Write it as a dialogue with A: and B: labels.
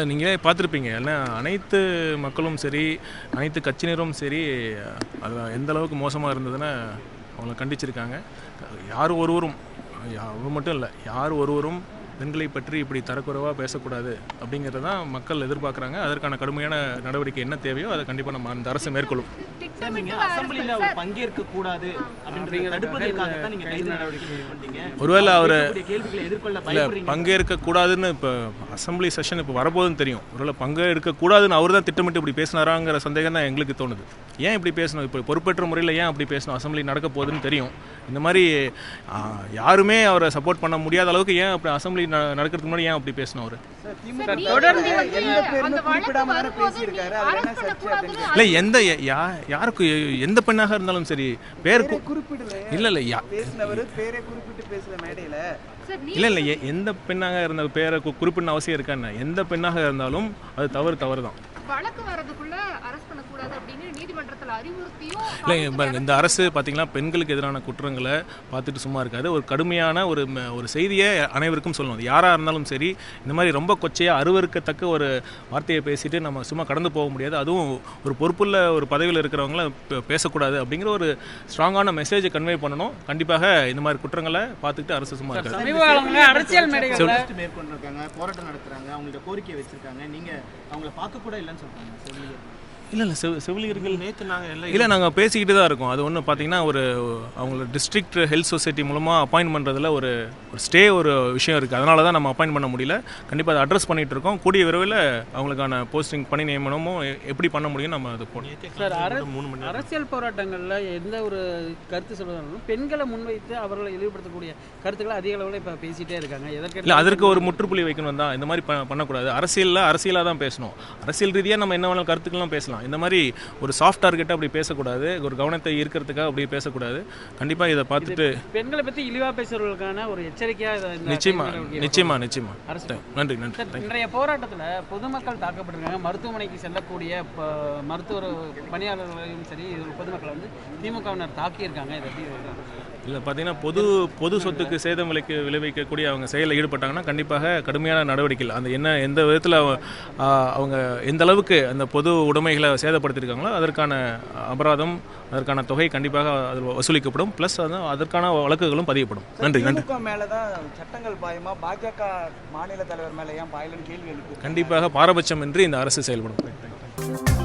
A: நீங்களே பார்த்துருப்பீங்க. ஏன்னா அனைத்து மக்களும் சரி, அனைத்து கட்சியினரும் சரி, அது எந்த அளவுக்கு மோசமாக இருந்ததுன்னா அவங்கள கண்டிச்சிருக்காங்க. யார் ஒருவரும், அவர் மட்டும் இல்லை, யார் ஒருவரும் பெண்களை பற்றி இப்படி தரக்குறைவாக பேசக்கூடாது அப்படிங்கிறது தான் மக்கள் எதிர்பார்க்குறாங்க. அதற்கான கடுமையான நடவடிக்கை என்ன தேவையோ அதை கண்டிப்பாக நம்ம அந்த அரசு மேற்கொள்ளும். ஒருவேளை அவர் இல்லை பங்கேற்கக்கூடாதுன்னு இப்போ அசம்பிளி செஷன் இப்போ வரப்போகுதுன்னு தெரியும். ஒருவேளை பங்கேற்கக்கூடாதுன்னு அவர் தான் திட்டமிட்டு இப்படி பேசினாராங்கிற சந்தேகம் தான் எங்களுக்கு தோணுது. ஏன் இப்படி பேசணும்? இப்போ பொறுப்பேற்ற முறையில் ஏன் அப்படி பேசணும்? அசம்பிளி நடக்க போகுதுன்னு தெரியும். இந்த மாதிரி யாருமே அவரை சப்போர்ட் பண்ண முடியாத அளவுக்கு ஏன் அப்படி அசம்பிளி நடக்கிறதுக்கு முன்னாடி ஏன் அப்படி பேசணும்? அவர் இல்லை எந்த யாருக்கு எந்த பெண்ணாக இருந்தாலும் சரி பேர் இல்லை இல்லை இல்லை இல்லை எந்த பெண்ணாக இருந்த பேரை குறிப்பிட அவசியம் இருக்கான்னு. எந்த பெண்ணாக இருந்தாலும் அது தவறு தான். இல்லை பாருங்க, இந்த அரசு பார்த்தீங்கன்னா பெண்களுக்கு எதிரான குற்றங்களை பார்த்துட்டு சும்மா இருக்காது. ஒரு கடுமையான ஒரு செய்தியை அனைவருக்கும் சொல்லணும். யாராக இருந்தாலும் சரி, இந்த மாதிரி ரொம்ப கொச்சையாக அருவருக்கத்தக்க ஒரு வார்த்தையை பேசிட்டு நம்ம சும்மா கடந்து போக முடியாது. அதுவும் ஒரு பொறுப்புள்ள ஒரு பதவியில் இருக்கிறவங்கள பேசக்கூடாது அப்படிங்கிற ஒரு ஸ்ட்ராங்கான மெசேஜை கன்வே பண்ணணும். கண்டிப்பாக இந்த மாதிரி குற்றங்களை பார்த்துக்கிட்டு அரசு சும்மா இருக்காது.
B: அரசியல் மேற்கொண்டிருக்காங்க, போராட்டம் நடத்துறாங்க, அவங்களோட கோரிக்கை வச்சிருக்காங்க. நீங்க அவங்கள பார்க்க கூட இல்லைன்னு சொல்றாங்க.
A: இல்லை செவிலியர்கள் நேற்று நாங்கள் பேசிக்கிட்டு தான் இருக்கோம். அது ஒன்று பார்த்தீங்கன்னா அவங்கள டிஸ்ட்ரிக்ட் ஹெல்த் சொசைட்டி மூலமாக அப்பாயின்ட் பண்ணுறதுல ஒரு விஷயம் இருக்குது. அதனால தான் நம்ம அப்பாயின்ட் பண்ண முடியல. கண்டிப்பாக அதை அட்ரஸ் பண்ணிகிட்டு இருக்கோம். கூடிய விரைவில் அவங்களுக்கான போஸ்டிங் பணி நியமனமும் எப்படி பண்ண முடியும் நம்ம அது போனோம்.
C: சார், அரசியல் போராட்டங்களில் எந்த ஒரு கருத்து சொல்வதாலும் பெண்களை முன்வைத்து அவர்களை இழிவுபடுத்தக்கூடிய கருத்துக்களை அதிக அளவில் இப்போ பேசிகிட்டே இருக்காங்க.
A: இல்லை அதற்கு ஒரு முற்றுப்புள்ளி வைக்கணும் தான். இந்த மாதிரி பண்ணக்கூடாது. அரசியலாக தான் பேசணும். அரசியல் ரீதியாக நம்ம என்ன வேணாலும் கருத்துக்கள்லாம் பேசலாம். இந்த மாதிரி ஒரு சாஃப்ட் டார்கெட்டாக அப்படி பேசக்கூடாது. ஒரு கவனத்தை ஈர்க்கிறதுக்காக அப்படி பேசக்கூடாது. கண்டிப்பாக இதை பார்த்துட்டு
C: பெண்களை பற்றி இழிவாக பேசுறவர்களுக்கான ஒரு எச்சரிக்கையாக
A: நிச்சயமா நன்றி.
C: இன்றைய போராட்டத்தில் பொதுமக்கள் தாக்கப்பட்டிருக்காங்க. மருத்துவமனைக்கு செல்லக்கூடிய மருத்துவ பணியாளர்களையும் சரி பொதுமக்களை திமுகவினர் தாக்கியிருக்காங்க. இதை
A: இல்லை பார்த்தீங்கன்னா பொது சொத்துக்கு சேதம் விளைவிக்கக்கூடிய அவங்க செயலில் ஈடுபட்டாங்கன்னா கண்டிப்பாக கடுமையான நடவடிக்கைகள் அந்த எந்த விதத்தில் அவங்க எந்த அளவுக்கு அந்த பொது உடைமைகளை சேதப்படுத்தியிருக்காங்களோ அதற்கான அபராதம், அதற்கான தொகை கண்டிப்பாக அதில் வசூலிக்கப்படும். ப்ளஸ் அதற்கான வழக்குகளும் பதியப்படும். நன்றி.
B: மேலதான் சட்டங்கள் பாயமா பாஜக மாநில தலைவர் மேலே ஏன் பாயலன்னு கேள்வி எழுப்பு.
A: கண்டிப்பாக பாரபட்சம் இன்றி இந்த அரசு செயல்படும்.